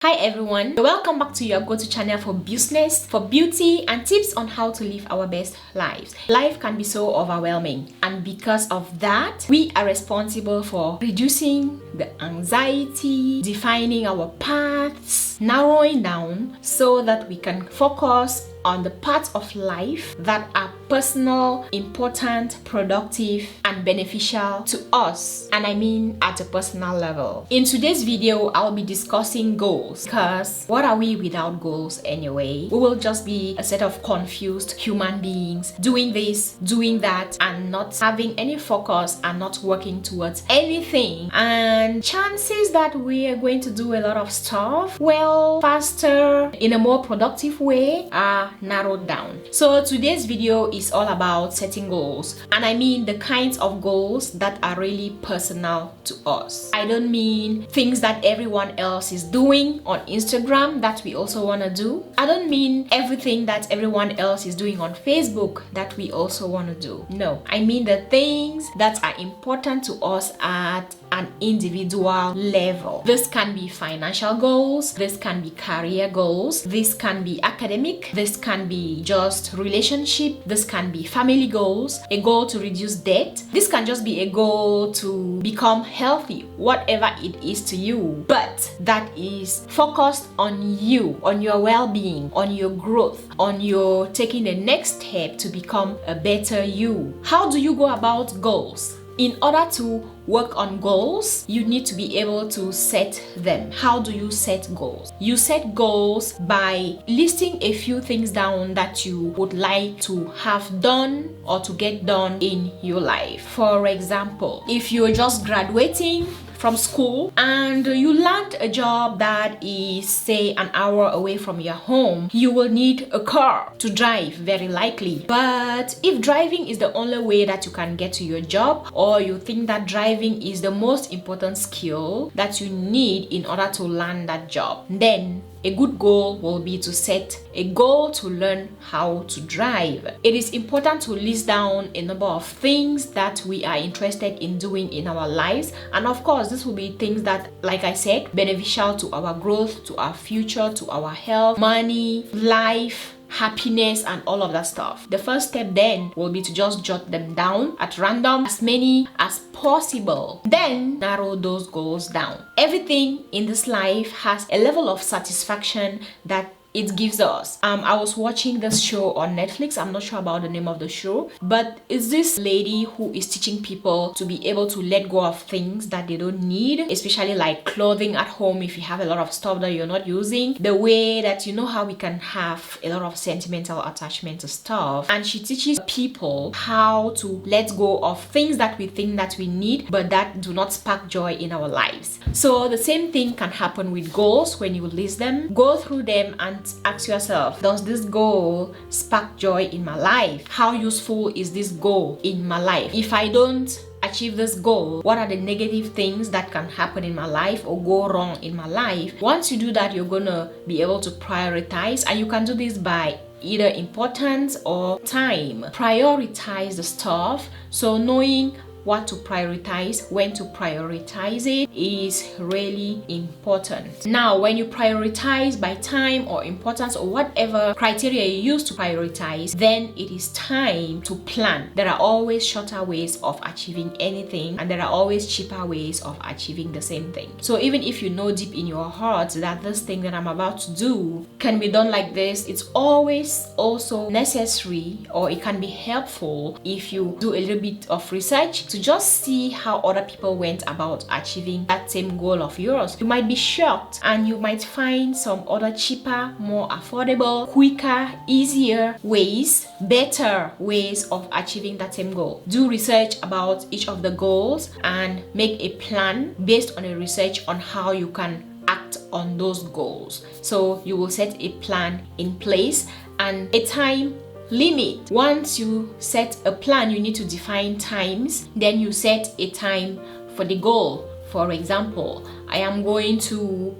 Hi everyone, welcome back to your go-to channel for business, for beauty and tips on how to live our best lives. Life can be so overwhelming, and because of that, we are responsible for reducing the anxiety, defining our paths, narrowing down so that we can focus on the parts of life that are personal, important, productive, and beneficial to us. And I mean at a personal level. In today's video, I'll be discussing goals, because what are we without goals anyway? We will just be a set of confused human beings doing this, doing that, and not having any focus and not working towards anything. And chances that we are going to do a lot of stuff, well, faster, in a more productive way, are narrowed down. So today's video is all about setting goals, and I mean the kinds of goals that are really personal to us. I don't mean things that everyone else is doing on Instagram that we also want to do. I don't mean everything that everyone else is doing on Facebook that we also want to do. No, I mean the things that are important to us at an individual level. This can be financial goals, this can be career goals, this can be academic, this can be just relationship, this can be family goals, a goal to reduce debt, this can just be a goal to become healthy, whatever it is to you, but that is focused on you, on your well-being, on your growth, on your taking the next step to become a better you. How do you go about goals? In order to work on goals, you need to be able to set them. How do you set goals? You set goals by listing a few things down that you would like to have done or to get done in your life. For example, if you're just graduating from school and you land a job that is, say, an hour away from your home, you will need a car to drive, very likely. But if driving is the only way that you can get to your job, or you think that driving is the most important skill that you need in order to land that job, then a good goal will be to set a goal to learn how to drive. It is important to list down a number of things that we are interested in doing in our lives, and of course this will be things that, like I said, beneficial to our growth, to our future, to our health, money, life, happiness, and all of that stuff. The first step then will be to just jot them down at random, as many as possible. Then narrow those goals down. Everything in this life has a level of satisfaction that it gives us. I was watching this show on Netflix. I'm not sure about the name of the show, but it's this lady who is teaching people to be able to let go of things that they don't need, especially like clothing at home. If you have a lot of stuff that you're not using, the way that, you know how we can have a lot of sentimental attachment to stuff, and she teaches people how to let go of things that we think that we need but that do not spark joy in our lives. So the same thing can happen with goals. When you list them, go through them and ask yourself, does this goal spark joy in my life? How useful is this goal in my life? If I don't achieve this goal, what are the negative things that can happen in my life or go wrong in my life? Once you do that, you're gonna be able to prioritize, and you can do this by either importance or time. Prioritize the stuff. So knowing what to prioritize, when to prioritize it, is really important. Now, when you prioritize by time or importance or whatever criteria you use to prioritize, then it is time to plan. There are always shorter ways of achieving anything, and there are always cheaper ways of achieving the same thing. So even if you know deep in your heart that this thing that I'm about to do can be done like this, it's always also necessary, or it can be helpful if you do a little bit of research to just see how other people went about achieving that same goal of yours. You might be shocked, and you might find some other cheaper, more affordable, quicker, easier ways, better ways of achieving that same goal. Do research about each of the goals and make a plan based on a research on how you can act on those goals. So you will set a plan in place and a time limit. Once you set a plan, you need to define times. Then you set a time for the goal. For example, I am going to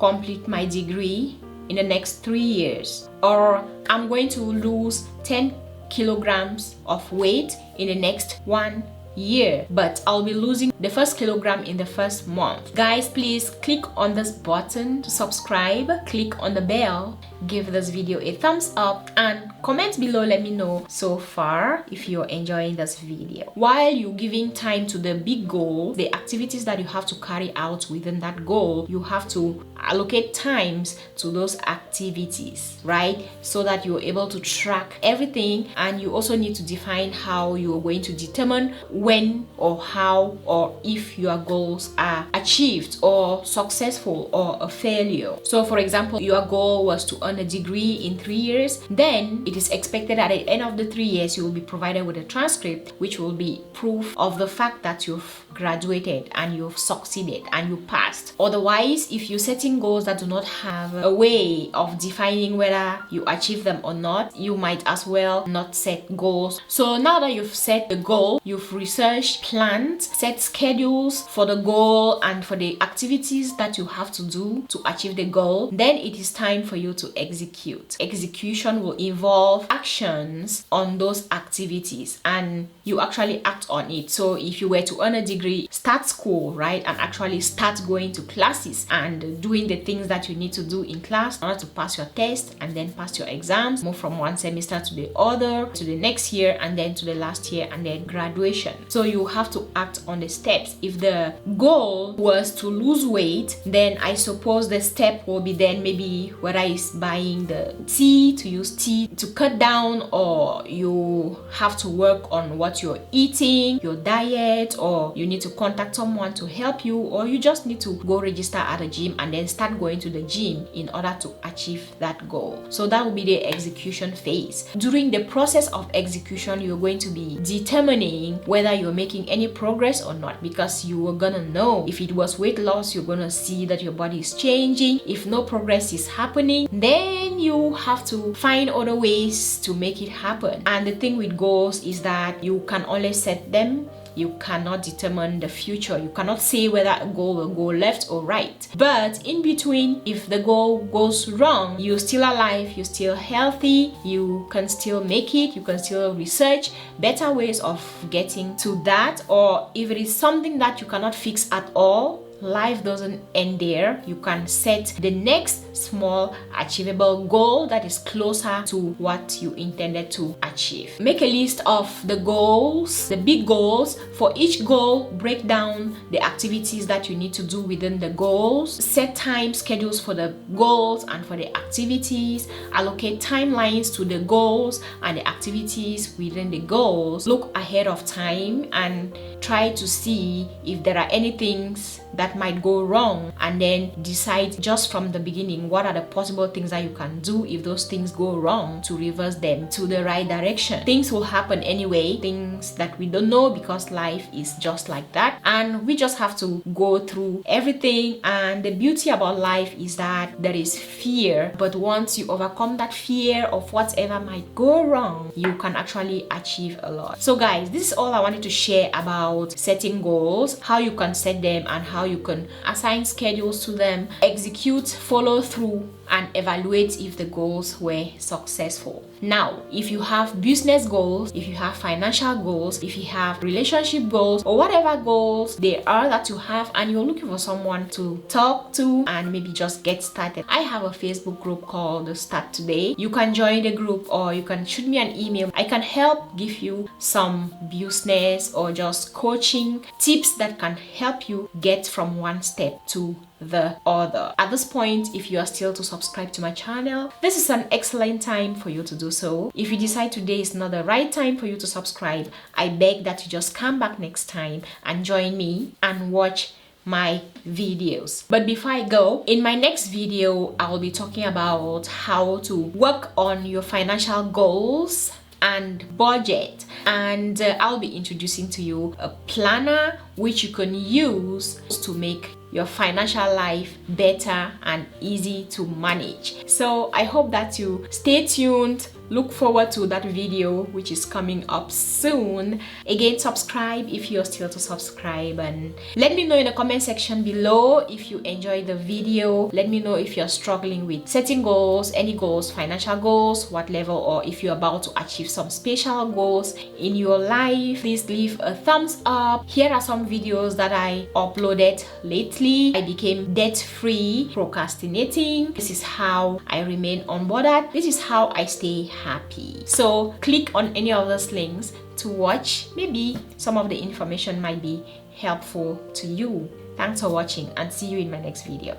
complete my degree in the next 3 years, or I'm going to lose 10 kilograms of weight in the next 1 year, but I'll be losing the first kilogram in the first month. Guys, please click on this button to subscribe, click on the bell, give this video a thumbs up, and comment below. Let me know so far if you're enjoying this video. While you're giving time to the big goal, the activities that you have to carry out within that goal, you have to allocate times to those activities, right? So that you're able to track everything, and you also need to define how you're going to determine when or how or if your goals are achieved or successful or a failure. So for example, your goal was to earn a degree in 3 years, then it is expected at the end of the 3 years you will be provided with a transcript, which will be proof of the fact that you've graduated and you've succeeded and you passed. Otherwise, if you're setting goals that do not have a way of defining whether you achieve them or not, you might as well not set goals. So now that you've set the goal, you've researched, planned, set schedules for the goal and for the activities that you have to do to achieve the goal, then it is time for you to execute. Execution will involve actions on those activities, and you actually act on it. So if you were to earn a degree, start school, right? And actually start going to classes and doing the things that you need to do in class in order to pass your test and then pass your exams, move from one semester to the other, to the next year, and then to the last year, and then graduation. So you have to act on the steps. If the goal was to lose weight, then I suppose the step will be then maybe whether it's buying the tea, to use tea to cut down, or you have to work on what you're eating, your diet, or you need to contact someone to help you, or you just need to go register at a gym and then start going to the gym in order to achieve that goal. So that will be the execution phase. During the process of execution, you're going to be determining whether you're making any progress or not, because you are gonna know. If it was weight loss, you're gonna see that your body is changing. If no progress is happening, then you have to find other ways to make it happen. And the thing with goals is that you can only set them. You cannot determine the future. You cannot say whether a goal will go left or right. But in between, if the goal goes wrong, you're still alive, you're still healthy, you can still make it, you can still research better ways of getting to that. Or if it is something that you cannot fix at all, life doesn't end there. You can set the next small achievable goal that is closer to what you intended to achieve. Make a list of the goals, the big goals. For each goal, break down the activities that you need to do within the goals. Set time schedules for the goals and for the activities. Allocate timelines to the goals and the activities within the goals. Look ahead of time and try to see if there are any things that might go wrong, and then decide just from the beginning what are the possible things that you can do if those things go wrong to reverse them to the right direction. Things will happen anyway, things that we don't know, because life is just like that, and we just have to go through everything. And the beauty about life is that there is fear, but once you overcome that fear of whatever might go wrong, you can actually achieve a lot. So guys, this is all I wanted to share about setting goals, how you can set them and how you can assign schedules to them, execute, follow through, and evaluate if the goals were successful. Now, if you have business goals, if you have financial goals, if you have relationship goals, or whatever goals they are that you have, and you're looking for someone to talk to and maybe just get started, I have a Facebook group called Start Today. You can join the group, or you can shoot me an email. I can help give you some business or just coaching tips that can help you get from one step to the other. At this point, if you are still to subscribe to my channel, this is an excellent time for you to do so. If you decide today is not the right time for you to subscribe, I beg that you just come back next time and join me and watch my videos. But before I go, in my next video, I will be talking about how to work on your financial goals and budget, and I'll be introducing to you a planner which you can use to make your financial life better and easy to manage. So I hope that you stay tuned look forward to that video which is coming up soon. Again, subscribe if you're still to subscribe, and let me know in the comment section below if you enjoyed the video. Let me know if you're struggling with setting goals, any goals, financial goals, what level, or if you're about to achieve some special goals in your life. Please leave a thumbs up. Here are some videos that I uploaded lately. I became debt-free, procrastinating. This is how I remain unbothered. This is how I stay happy. So click on any of those links to watch. Maybe some of the information might be helpful to you. Thanks for watching, and see you in my next video.